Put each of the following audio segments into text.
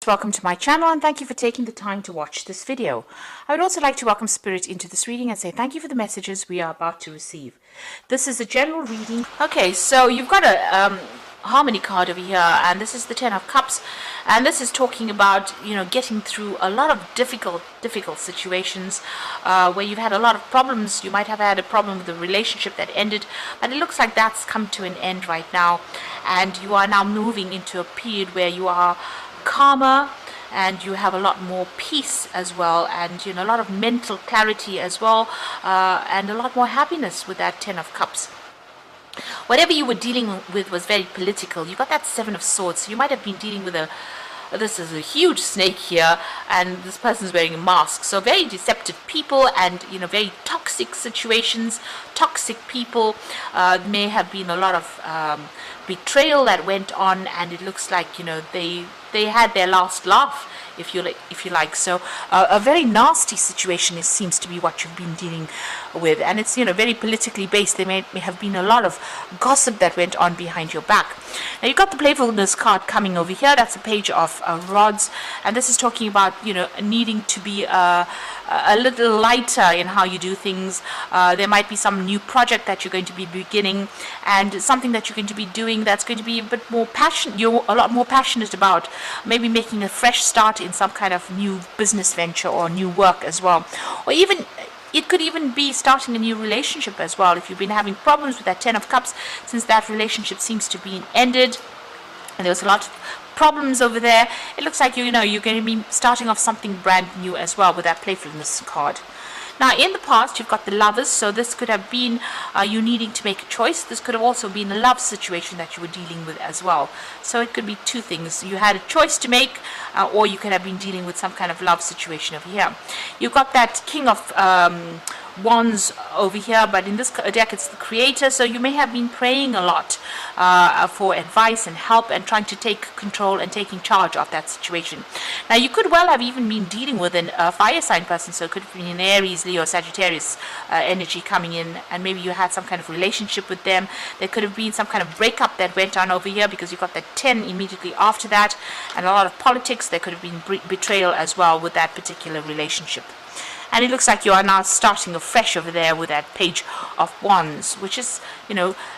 Welcome to my channel and thank you for taking the time to watch this video. I would also like to welcome Spirit into this reading and say thank you for the messages we are about to receive. This is a general reading. Okay, so you've got a harmony card over here, and this is the Ten of Cups, and this is talking about, getting through a lot of difficult situations where you've had a lot of problems. You might have had a problem with a relationship that ended, but it looks like that's come to an end right now, and you are now moving into a period where you are calmer and you have a lot more peace as well, and a lot of mental clarity as well, and a lot more happiness with that Ten of Cups. Whatever you were dealing with was very political. You got that Seven of Swords, so you might have been dealing with this is a huge snake here, and this person's wearing a mask. So very deceptive people, and very toxic situations, toxic people. May have been a lot of betrayal that went on, and it looks like they had their last laugh, if you like. So a very nasty situation seems to be what you've been dealing with, and it's very politically based. There may have been a lot of gossip that went on behind your back. Now you've got the playfulness card coming over here. That's a page of rods, and this is talking about needing to be a little lighter in how you do things. There might be some new project that you're going to be beginning, and something that you're going to be doing that's going to be a bit more passionate. You're a lot more passionate about maybe making a fresh start in some kind of new business venture or new work as well, or even it could even be starting a new relationship as well. If you've been having problems with that Ten of Cups, since that relationship seems to be ended and there's a lot of problems over there, it looks like you're going to be starting off something brand new as well with that playfulness card. Now in the past you've got the Lovers, so this could have been you needing to make a choice. This could have also been a love situation that you were dealing with as well. So it could be two things. You had a choice to make, or you could have been dealing with some kind of love situation over here. You've got that King of Wands over here, but in this deck it's the Creator, so you may have been praying a lot for advice and help and trying to take control and taking charge of that situation. Now you could well have even been dealing with a fire sign person, so it could have been an Aries, Leo, Sagittarius energy coming in, and maybe you had some kind of relationship with them. There could have been some kind of breakup that went on over here, because you got that 10 immediately after that, and a lot of politics. There could have been betrayal as well with that particular relationship. And it looks like you are now starting afresh over there with that Page of Wands, which is,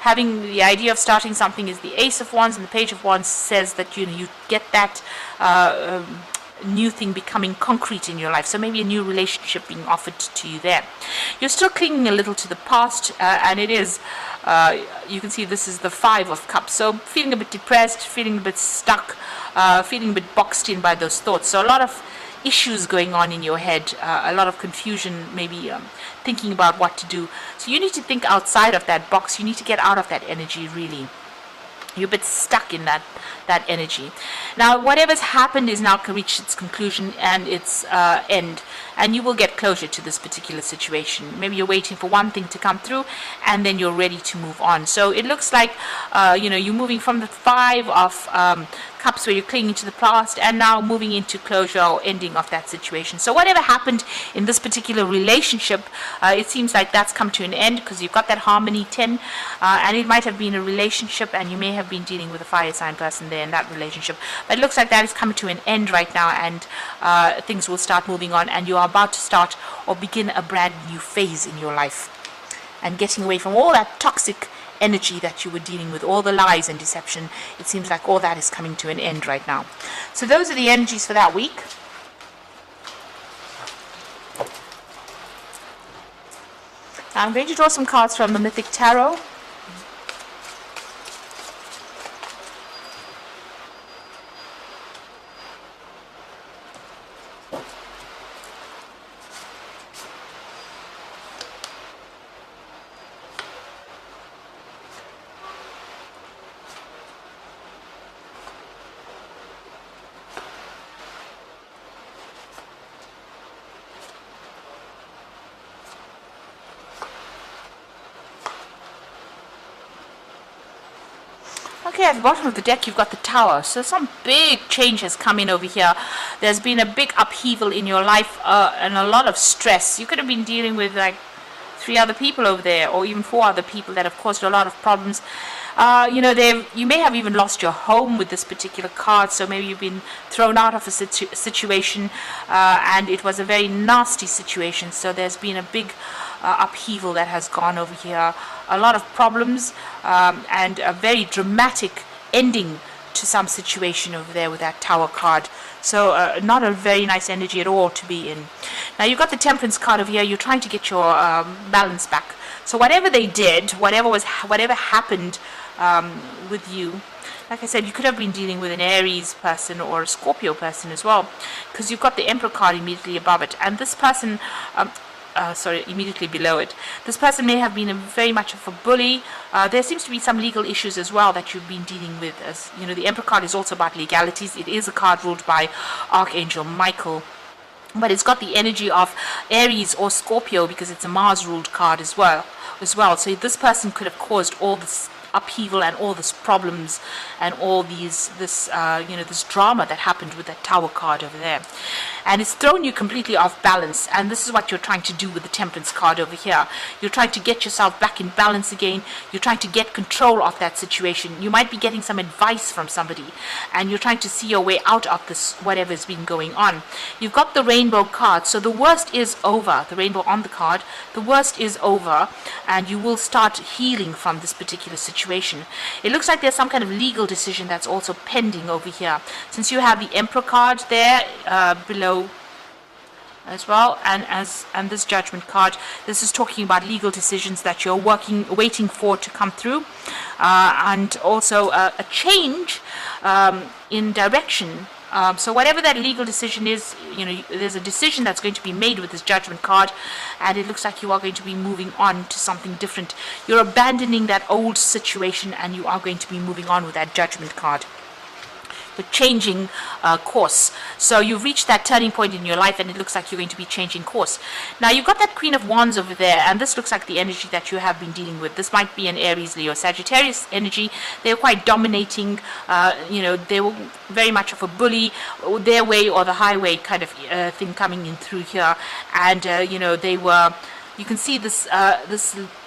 having the idea of starting something is the Ace of Wands, and the Page of Wands says that, you get that new thing becoming concrete in your life. So maybe a new relationship being offered to you there. You're still clinging a little to the past, and it is, you can see this is the Five of Cups. So feeling a bit depressed, feeling a bit stuck, feeling a bit boxed in by those thoughts. So a lot of issues going on in your head, a lot of confusion, maybe thinking about what to do. So you need to think outside of that box. You need to get out of that energy, really. You're a bit stuck in that energy. Now whatever's happened is now reached its conclusion and its end, and you will get closure to this particular situation. Maybe you're waiting for one thing to come through and then you're ready to move on. So it looks like you're moving from the Five of Cups, where you're clinging to the past, and now moving into closure or ending of that situation. So whatever happened in this particular relationship, it seems like that's come to an end, because you've got that Harmony 10, and it might have been a relationship, and you may have been dealing with a fire sign person there in that relationship. But it looks like that is coming to an end right now, and things will start moving on, and you are about to start or begin a brand new phase in your life, and getting away from all that toxic energy that you were dealing with, all the lies and deception. It seems like all that is coming to an end right now. So those are the energies for that week. Now I'm going to draw some cards from the Mythic Tarot. Okay, at the bottom of the deck you've got the Tower. So some big change has come in over here. There's been a big upheaval in your life, and a lot of stress. You could have been dealing with like 3 other people over there, or even 4 other people that have caused a lot of problems. you may have even lost your home with this particular card. So maybe you've been thrown out of a situation, and it was a very nasty situation. So there's been a big upheaval that has gone over here. A lot of problems, and a very dramatic ending to some situation over there with that Tower card. So not a very nice energy at all to be in. Now you've got the Temperance card over here. You're trying to get your balance back. So whatever they did, whatever happened with you, like I said, you could have been dealing with an Aries person or a Scorpio person as well, because you've got the Emperor card immediately above it, and this person, immediately below it. This person may have been very much of a bully. There seems to be some legal issues as well that you've been dealing with. As you know, the Emperor card is also about legalities. It is a card ruled by Archangel Michael, but it's got the energy of Aries or Scorpio because it's a Mars-ruled card as well. So this person could have caused all this upheaval and all these problems and all this drama that happened with that Tower card over there, and it's thrown you completely off balance. And this is what you're trying to do with the Temperance card over here. You're trying to get yourself back in balance again. You're trying to get control of that situation. You might be getting some advice from somebody, and you're trying to see your way out of this whatever's been going on. You've got the Rainbow card, so the worst is over. The rainbow on the card, the worst is over, and you will start healing from this particular situation. It looks like there's some kind of legal decision that's also pending over here, since you have the Emperor card there below as well, and this Judgment card. This is talking about legal decisions that you're waiting for to come through, and also a change in direction. So whatever that legal decision is, there's a decision that's going to be made with this Judgment card, and it looks like you are going to be moving on to something different. You're abandoning that old situation, and you are going to be moving on with that Judgment card. You're changing course. So you've reached that turning point in your life, and it looks like you're going to be changing course. Now you've got that Queen of Wands over there, and this looks like the energy that you have been dealing with. This might be an Aries, Leo, Sagittarius energy. They're quite dominating. They were very much of a bully, their way or the highway kind of thing coming in through here. And they were. You can see this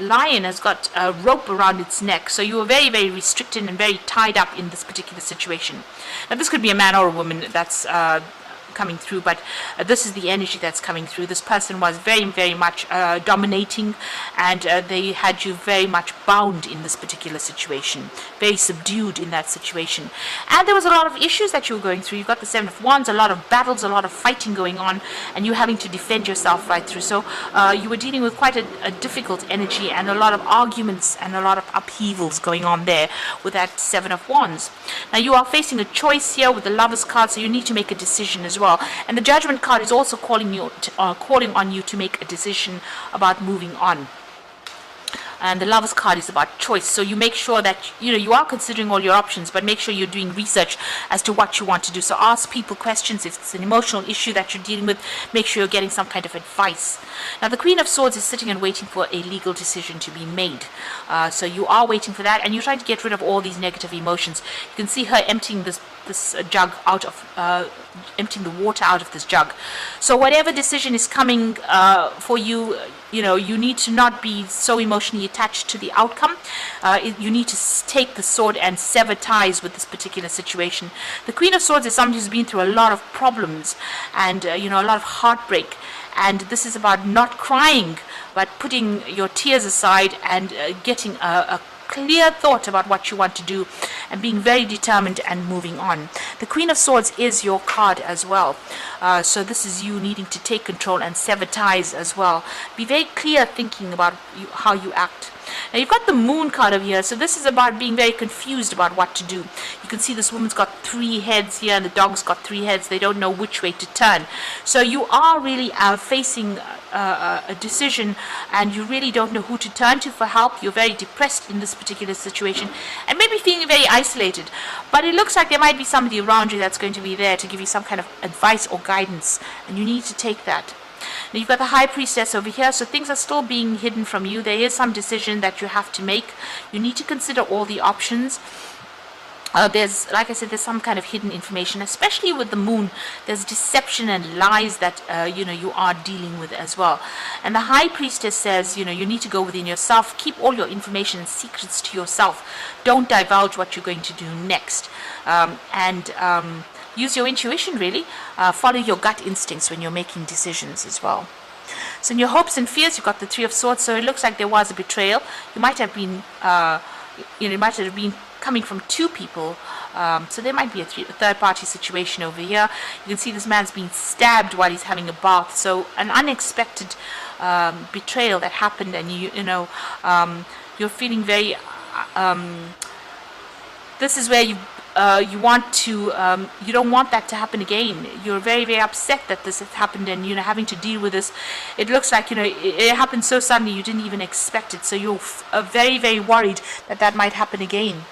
lion has got a rope around its neck. So you were very, very restricted and very tied up in this particular situation. Now this could be a man or a woman that's coming through, but this is the energy that's coming through. This person was very, very much dominating, and they had you very much bound in this particular situation, very subdued in that situation. And there was a lot of issues that you were going through. You've got the Seven of Wands, a lot of battles, a lot of fighting going on, and you having to defend yourself right through. So you were dealing with quite a difficult energy, and a lot of arguments and a lot of upheavals going on there with that Seven of Wands. Now you are facing a choice here with the Lovers card, so you need to make a decision as well. And the Judgment card is also calling on you to make a decision about moving on. And the Lovers card is about choice. So you make sure that you are considering all your options, but make sure you're doing research as to what you want to do. So ask people questions. If it's an emotional issue that you're dealing with, make sure you're getting some kind of advice. Now the Queen of Swords is sitting and waiting for a legal decision to be made. So you are waiting for that, and you're trying to get rid of all these negative emotions. You can see her emptying this jug out of emptying the water out of this jug. So whatever decision is coming for you, you need to not be so emotionally attached to the outcome. You need to take the sword and sever ties with this particular situation. The Queen of Swords is somebody who's been through a lot of problems and a lot of heartbreak. And this is about not crying, but putting your tears aside and getting a clear thought about what you want to do and being very determined and moving on. The Queen of Swords is your card as well. So this is you needing to take control and sever ties as well. Be very clear thinking about how you act. Now you've got the Moon card over here, so this is about being very confused about what to do. You can see this woman's got 3 heads here, and the dog's got 3 heads. They don't know which way to turn. So you are really facing a decision, and you really don't know who to turn to for help. You're very depressed in this particular situation, and maybe feeling very isolated. But it looks like there might be somebody around you that's going to be there to give you some kind of advice or guidance, and you need to take that. Now you've got the High Priestess over here, so things are still being hidden from you. There is some decision that you have to make. You need to consider all the options. there's, like I said, there's some kind of hidden information, especially with the moon. There's deception and lies that you are dealing with as well. And the high priestess says, you need to go within yourself, keep all your information and secrets to yourself, don't divulge what you're going to do next, and use your intuition, really. Follow your gut instincts when you're making decisions as well. So in your hopes and fears, you've got the Three of Swords. So it looks like there was a betrayal. You might have been coming from two people, so there might be a third-party situation over here. You can see this man's being stabbed while he's having a bath, so an unexpected betrayal that happened, and you're feeling very this is where you want to you don't want that to happen again. You're very, very upset that this has happened, and having to deal with this. It looks like it happened so suddenly you didn't even expect it, so you're very, very worried that might happen again.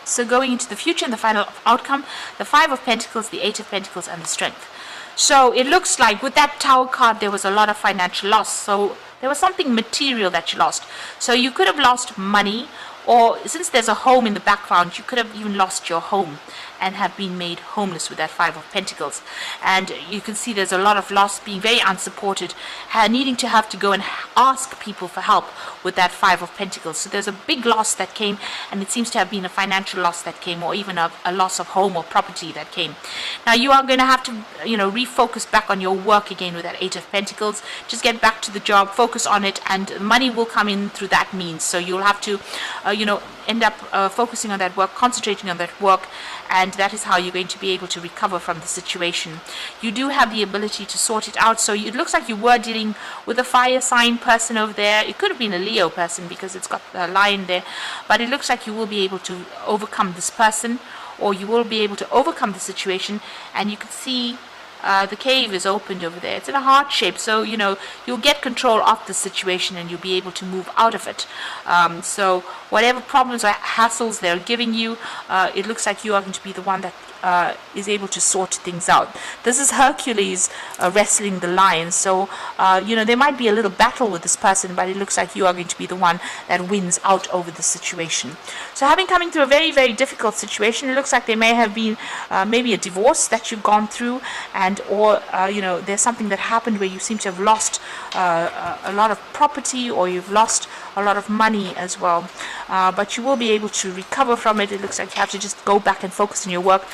So going into the future and the final outcome, the Five of Pentacles, the Eight of Pentacles, and the Strength. So it looks like with that Tower card, there was a lot of financial loss. So there was something material that you lost. So you could have lost money, or since there's a home in the background, you could have even lost your home and have been made homeless with that Five of Pentacles. And you can see there's a lot of loss, being very unsupported, needing to have to go and ask people for help with that Five of Pentacles. So there's a big loss that came, and it seems to have been a financial loss that came, or even a loss of home or property that came. Now you are going to have to refocus back on your work again with that Eight of Pentacles. Just get back to the job, focus on it, and money will come in through that means. So you'll have to end up focusing on that work, concentrating on that work, and that is how you're going to be able to recover from the situation. You do have the ability to sort it out. So it looks like you were dealing with a fire sign person over there. It could have been a Leo person because it's got a lion there, but it looks like you will be able to overcome this person, or you will be able to overcome the situation. And you can see the cave is opened over there. It's in a heart shape, so you'll get control of the situation and you'll be able to move out of it. So whatever problems or hassles they're giving you, it looks like you are going to be the one that is able to sort things out. This is Hercules wrestling the lion, so there might be a little battle with this person, but it looks like you are going to be the one that wins out over the situation. So having coming through a very, very difficult situation, it looks like there may have been maybe a divorce that you've gone through, and or there's something that happened where you seem to have lost a lot of property, or you've lost a lot of money as well, but you will be able to recover from it. It looks like you have to just go back and focus on your work,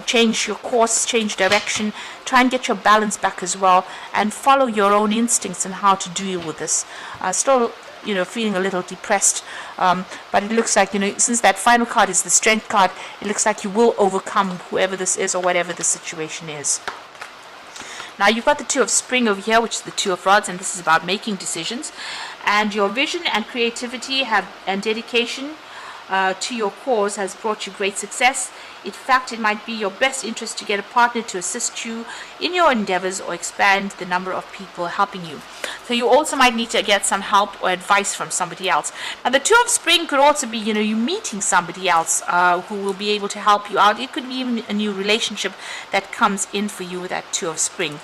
change your course, change direction, try and get your balance back as well, and follow your own instincts and how to deal with this. Still feeling a little depressed, but it looks like since that final card is the Strength card, it looks like you will overcome whoever this is or whatever the situation is. Now you've got the Two of Spring over here, which is the Two of Rods, and this is about making decisions. And your vision and creativity and dedication to your cause has brought you great success. In fact, it might be your best interest to get a partner to assist you in your endeavors or expand the number of people helping you. So you also might need to get some help or advice from somebody else. Now the Two of Spring could also be, you meeting somebody else who will be able to help you out. It could be even a new relationship that comes in for you with that Two of Spring.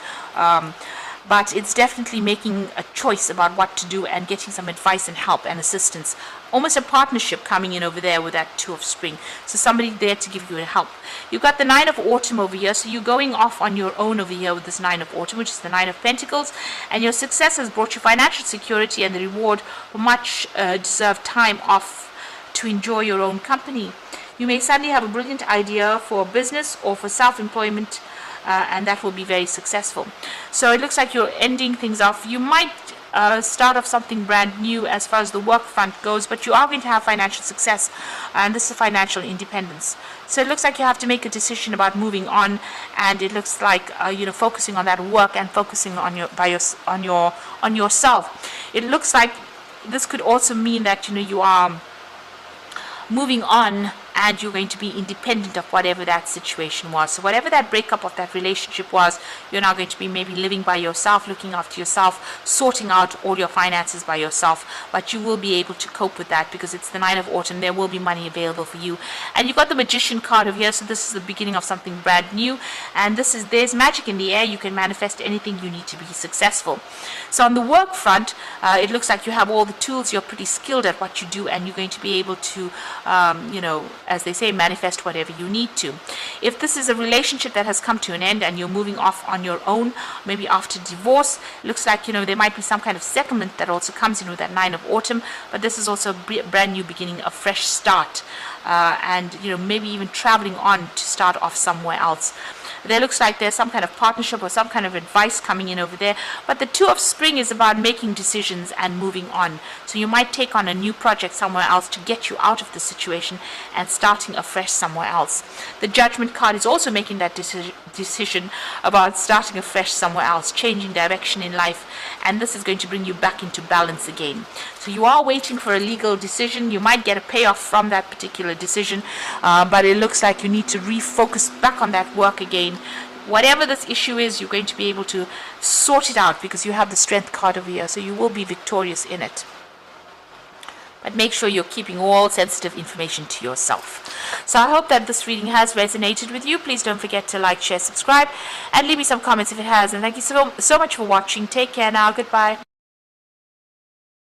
But it's definitely making a choice about what to do and getting some advice and help and assistance. Almost a partnership coming in over there with that Two of Spring. So somebody there to give you help. You've got the Nine of Autumn over here. So you're going off on your own over here with this Nine of Autumn, which is the Nine of Pentacles. And your success has brought you financial security and the reward for much deserved time off to enjoy your own company. You may suddenly have a brilliant idea for business or for self-employment, and that will be very successful. So it looks like you're ending things off. You might start off something brand new as far as the work front goes, but you are going to have financial success, and this is financial independence. So it looks like you have to make a decision about moving on, and it looks like focusing on that work and focusing on yourself. It looks like this could also mean that you are moving on and you're going to be independent of whatever that situation was. So whatever that breakup of that relationship was, you're now going to be maybe living by yourself, looking after yourself, sorting out all your finances by yourself, but you will be able to cope with that because it's the Nine of Autumn. There will be money available for you. And you've got the Magician card over here, so this is the beginning of something brand new, and there's magic in the air. You can manifest anything you need to be successful. So on the work front, it looks like you have all the tools. You're pretty skilled at what you do, and you're going to be able to as they say, manifest whatever you need to. If this is a relationship that has come to an end and you're moving off on your own, maybe after divorce, looks like there might be some kind of settlement that also comes in with that Nine of Autumn, but this is also a brand new beginning, a fresh start, and maybe even traveling on to start off somewhere else. There looks like there's some kind of partnership or some kind of advice coming in over there. But the Two of Spring is about making decisions and moving on. So you might take on a new project somewhere else to get you out of the situation and starting afresh somewhere else. The Judgment card is also making that decision about starting afresh somewhere else, changing direction in life. And this is going to bring you back into balance again. So you are waiting for a legal decision. You might get a payoff from that particular decision, but it looks like you need to refocus back on that work again. Whatever this issue is, you're going to be able to sort it out because you have the Strength card over here, so you will be victorious in it. But make sure you're keeping all sensitive information to yourself. So I hope that this reading has resonated with you. Please don't forget to like, share, subscribe, and leave me some comments if it has. And thank you so much for watching. Take care now. Goodbye.